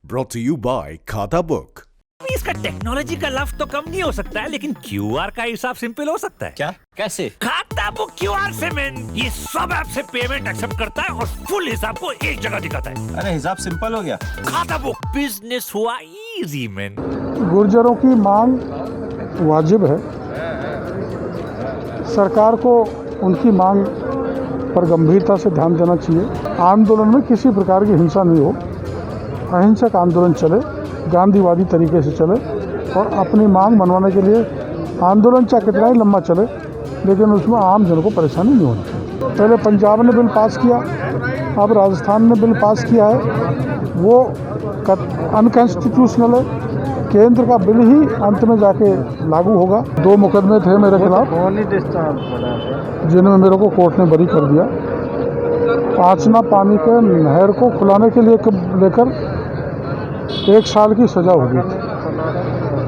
Brought to you by खाता book. इसका technology का लफ्ज तो कम नहीं हो सकता है, लेकिन क्यूआर का हिसाब सिंपल हो सकता है। क्या? कैसे? खाता बुक क्यूआर से मैन, ये सब ऐप से पेमेंट एक्सेप्ट करता है और फुल हिसाब को एक जगह दिखाता है। अरे हिसाब सिंपल हो गया। खाता बुक बिजनेस हुआ इजी मैन। गुर्जरों की मांग वाजिब है। सरकार को उनकी मांग पर गंभीरता से ध्यान देना चाहिए। आंदोलन में किसी प्रकार की हिंसा नहीं हो, अहिंसक आंदोलन चले, गांधीवादी तरीके से चले और अपनी मांग मनवाने के लिए आंदोलन चाहे कितना ही लंबा चले, लेकिन उसमें आम जन को परेशानी नहीं होनी चाहिए। पहले पंजाब ने बिल पास किया, अब राजस्थान ने बिल पास किया है, वो अनकॉन्स्टिट्यूशनल है। केंद्र का बिल ही अंत में जाके लागू होगा। 2 मुकदमे थे मेरे खिलाफ, जिनमें मेरे को कोर्ट ने बरी कर दिया। पांचना पानी के नहर को खुलाने के लिए लेकर 1 साल की सजा होगी थी,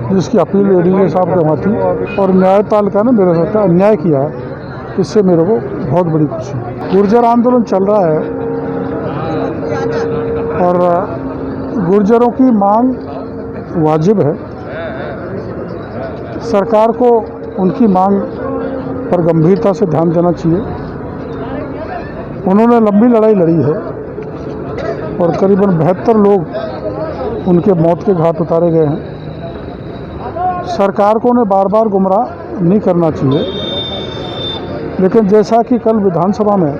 जिसकी अपील एडीजे साहब के वहाँ थी और न्यायपालिका ने मेरे साथ अन्याय किया है। इससे मेरे को बहुत बड़ी खुशी है। गुर्जर आंदोलन चल रहा है और गुर्जरों की मांग वाजिब है। सरकार को उनकी मांग पर गंभीरता से ध्यान देना चाहिए। उन्होंने लंबी लड़ाई लड़ी है और करीबन 72 लोग उनके मौत के घाट उतारे गए हैं। सरकार को उन्हें बार बार गुमराह नहीं करना चाहिए, लेकिन जैसा कि कल विधानसभा में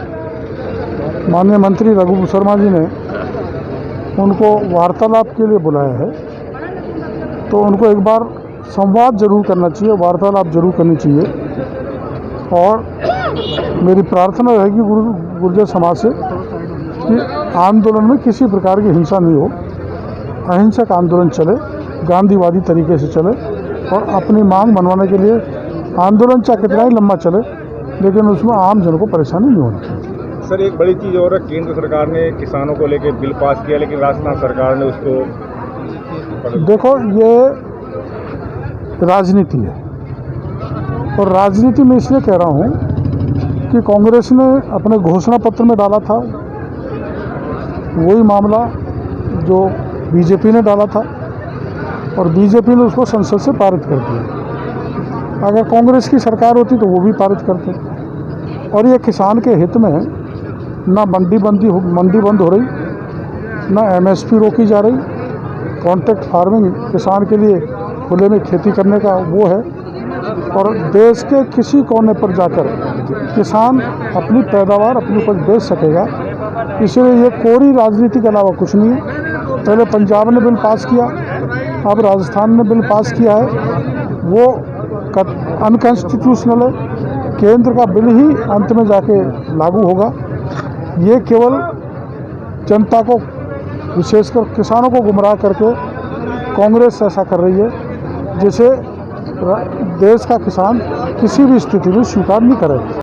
माननीय मंत्री रघु शर्मा जी ने उनको वार्तालाप के लिए बुलाया है, तो उनको एक बार संवाद जरूर करना चाहिए, वार्तालाप जरूर करनी चाहिए। और मेरी प्रार्थना रहेगी गुर्जर समाज से कि आंदोलन में किसी प्रकार की हिंसा नहीं हो, अहिंसक आंदोलन चले, गांधीवादी तरीके से चले और अपनी मांग मनवाने के लिए आंदोलन चाहे कितना ही लंबा चले, लेकिन उसमें आम जन को परेशानी नहीं होनी चाहिए। सर, एक बड़ी चीज़ और है, केंद्र सरकार ने किसानों को लेकर बिल पास किया, लेकिन राजस्थान सरकार ने उसको देखो, ये राजनीति है और राजनीति में इसलिए कह रहा हूँ कि कांग्रेस ने अपने घोषणा पत्र में डाला था वही मामला जो बीजेपी ने डाला था और बीजेपी ने उसको संसद से पारित कर दिया। अगर कांग्रेस की सरकार होती तो वो भी पारित करते। और ये किसान के हित में ना मंडी बंद हो रही, ना एमएसपी रोकी जा रही। कॉन्ट्रैक्ट फार्मिंग किसान के लिए खुले में खेती करने का वो है और देश के किसी कोने पर जाकर किसान अपनी पैदावार, अपनी उपज बेच सकेगा। इसलिए ये कोरी राजनीति के अलावा कुछ नहीं है। पहले पंजाब ने बिल पास किया, अब राजस्थान ने बिल पास किया है, वो अनकॉन्स्टिट्यूशनल है। केंद्र का बिल ही अंत में जाके लागू होगा। ये केवल जनता को, विशेषकर किसानों को गुमराह करके कांग्रेस ऐसा कर रही है, जिसे देश का किसान किसी भी स्थिति में स्वीकार नहीं करेगा।